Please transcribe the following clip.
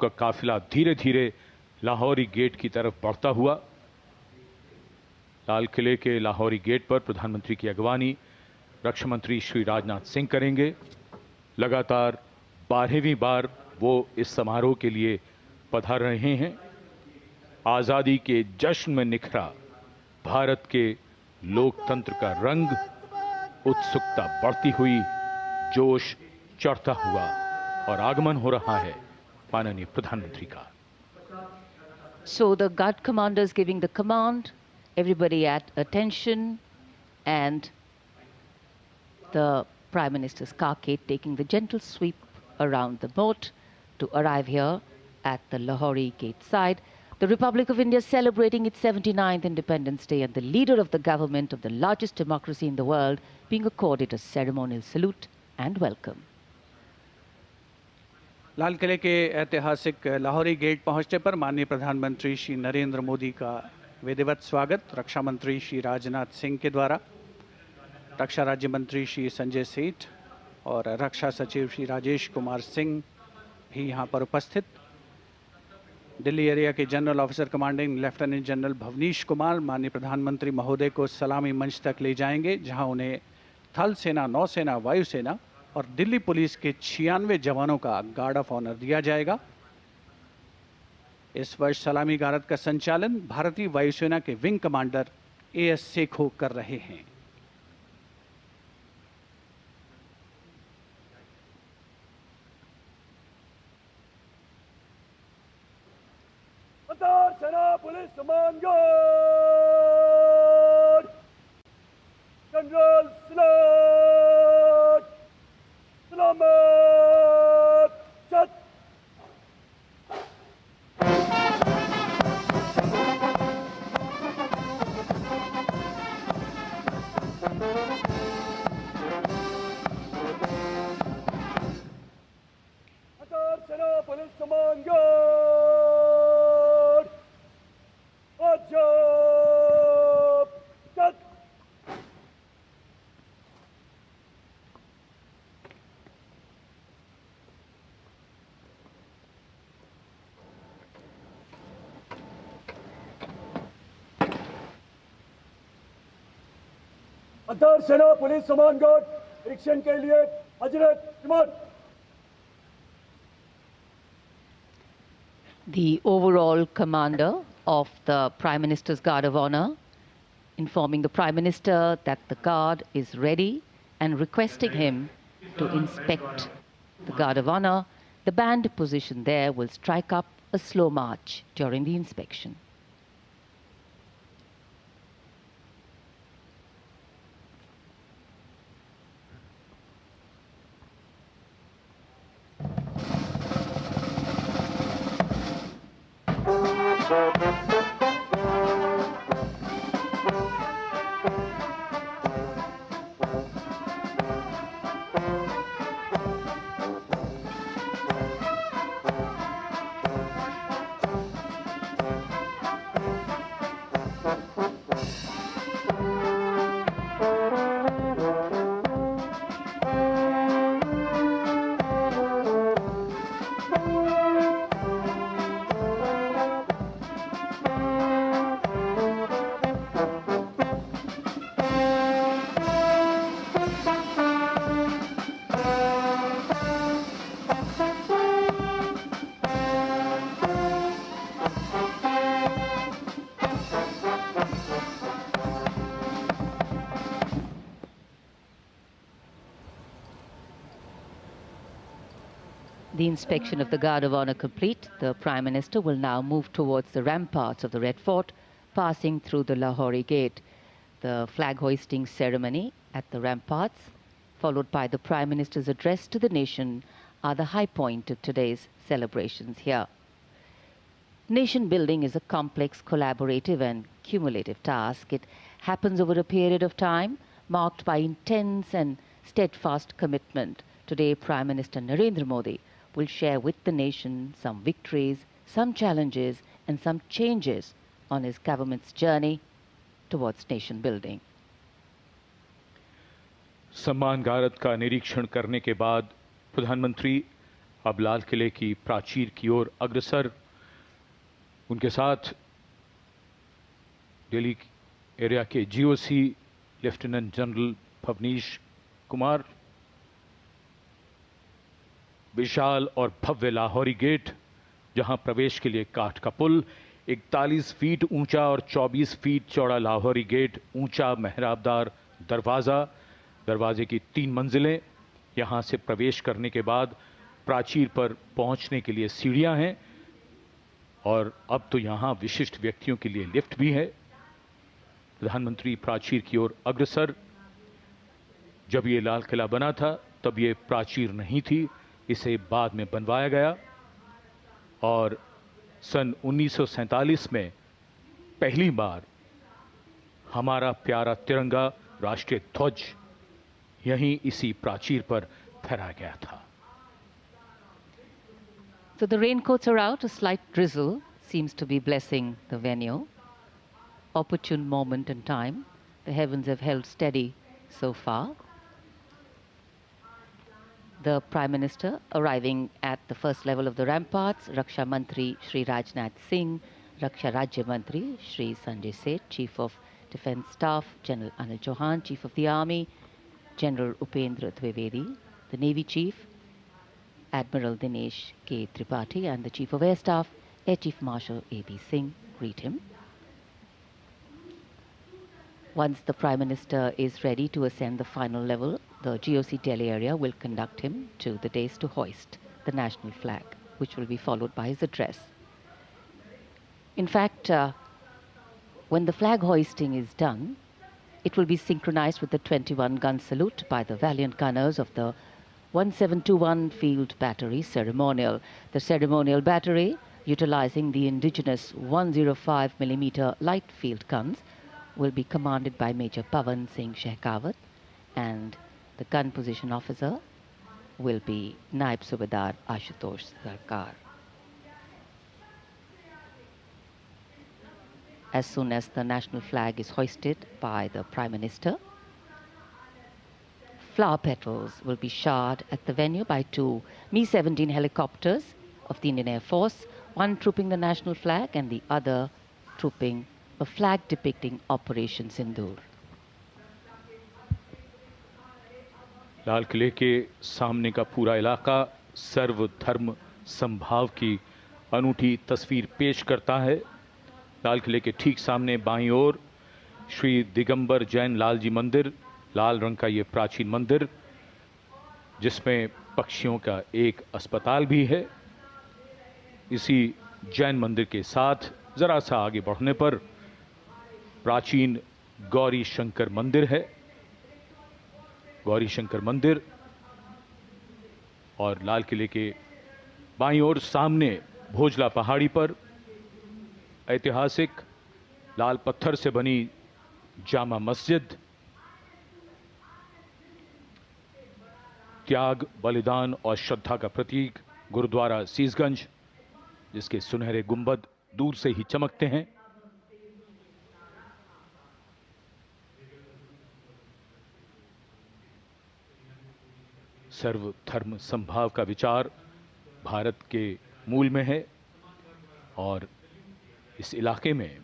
का काफिला धीरे धीरे लाहौरी गेट की तरफ बढ़ता हुआ। लाल किले के लाहौरी गेट पर प्रधानमंत्री की अगवानी रक्षा मंत्री श्री राजनाथ सिंह करेंगे। लगातार 12वीं बार वो इस समारोह के लिए पधार रहे हैं। आजादी के जश्न में निखरा भारत के लोकतंत्र का रंग, उत्सुकता बढ़ती हुई, जोश चढ़ता हुआ और आगमन हो रहा है माननीय प्रधानमंत्री का। So the guard commander is giving the command, everybody at attention, and the Prime Minister's carcade taking the gentle sweep around the moat to arrive here at the Lahori gate side. The Republic of India celebrating its 79th Independence Day, and the leader of the government of the largest democracy in the world being accorded a ceremonial salute and welcome. लाल किले के ऐतिहासिक Lahori gate पहुंचने पर माननीय प्रधानमंत्री श्री नरेंद्र मोदी का विधिवत स्वागत रक्षा मंत्री श्री राजनाथ सिंह के द्वारा, रक्षा राज्य मंत्री श्री संजय सेठ और रक्षा सचिव श्री राजेश कुमार सिंह भी यहां पर उपस्थित। दिल्ली एरिया के general officer commanding lieutenant general Bhavnish Kumar माननीय प्रधानमंत्री महोदय को सलामी मंच तक ले जाएंगे, जहां उन्हें थल सेना, नौसेना, वायुसेना और दिल्ली पुलिस के 96 जवानों का गार्ड ऑफ ऑनर दिया जाएगा। इस वर्ष सलामी गारद का संचालन भारतीय वायुसेना के विंग कमांडर एएस सेखो कर रहे हैं। सेना पुलिस सम्मान गार्ड जनरल सलामत चत। सेना पुलिस सम्मान गार्ड अजब चत। अदर सेना पुलिस सम्मान गार्ड निरीक्षण के लिए हजरत इमाम। The overall commander of the Prime Minister's Guard of Honor informing the Prime Minister that the guard is ready and requesting him to inspect the Guard of Honor. The band position there will strike up a slow march during the inspection. The inspection of the Guard of Honor complete, the Prime Minister will now move towards the ramparts of the Red Fort, passing through the Lahori Gate. The flag hoisting ceremony at the ramparts, followed by the Prime Minister's address to the nation, are the high point of today's celebrations here. Nation building is a complex, collaborative and cumulative task. It happens over a period of time marked by intense and steadfast commitment. Today, Prime Minister Narendra Modi will share with the nation some victories, some challenges and some changes on his government's journey towards nation building. सम्मान गारद का निरीक्षण करने के बाद प्रधानमंत्री अब लाल किले की प्राचीर की ओर अग्रसर। उनके साथ दिल्ली एरिया के GOC lieutenant general Bhavnish Kumar. विशाल और भव्य लाहौरी गेट, जहां प्रवेश के लिए काठ का पुल, 41 फीट ऊंचा और 24 फीट चौड़ा लाहौरी गेट, ऊंचा मेहराबदार दरवाजा, दरवाजे की 3 मंजिलें। यहां से प्रवेश करने के बाद प्राचीर पर पहुंचने के लिए सीढ़ियां हैं और अब तो यहां विशिष्ट व्यक्तियों के लिए लिफ्ट भी है। प्रधानमंत्री प्राचीर की ओर अग्रसर। जब ये लाल किला बना था तब ये प्राचीर नहीं थी, इसे बाद में बनवाया गया और सन 1947 में पहली बार हमारा प्यारा तिरंगा राष्ट्रीय ध्वज यहीं इसी प्राचीर पर फहराया गया था। So the raincoats are out. A slight drizzle seems to be blessing the venue. Opportune moment in time. The heavens have held steady so far. The Prime Minister arriving at the first level of the ramparts, Raksha Mantri Shri Rajnath Singh, Raksha Rajya Mantri Shri Sanjay Seth, Chief of Defence Staff General Anil Chauhan, Chief of the Army General Upendra Dwivedi, the Navy Chief Admiral Dinesh K. Tripathi and the Chief of Air Staff Air Chief Marshal A.B. Singh greet him. Once the Prime Minister is ready to ascend the final level, the GOC Delhi area will conduct him to the dais to hoist the national flag, which will be followed by his address. In fact, when the flag hoisting is done, it will be synchronized with the 21-gun salute by the valiant gunners of the 1721 Field Battery Ceremonial. The ceremonial battery, utilizing the indigenous 105mm light field guns, will be commanded by Major Pavan Singh Shehkawat, and the gun position officer will be Naib Subedar Ashutosh Sarkar. As soon as the national flag is hoisted by the Prime Minister, flower petals will be showered at the venue by 2 Mi-17 helicopters of the Indian Air Force, one trooping the national flag and the other trooping a flag depicting Operation Sindoor. लाल किले के सामने का पूरा इलाका सर्वधर्म समभाव की अनूठी तस्वीर पेश करता है। लाल किले के ठीक सामने बाईं ओर श्री दिगंबर जैन लाल जी मंदिर, लाल रंग का ये प्राचीन मंदिर, जिसमें पक्षियों का एक अस्पताल भी है। इसी जैन मंदिर के साथ जरा सा आगे बढ़ने पर प्राचीन गौरी शंकर मंदिर है। गौरी शंकर मंदिर और लाल किले के बाईं ओर सामने भोजला पहाड़ी पर ऐतिहासिक लाल पत्थर से बनी जामा मस्जिद, त्याग, बलिदान और श्रद्धा का प्रतीक गुरुद्वारा सीसगंज, जिसके सुनहरे गुंबद दूर से ही चमकते हैं। सर्वधर्म समभाव का विचार भारत के मूल में है और इस इलाके में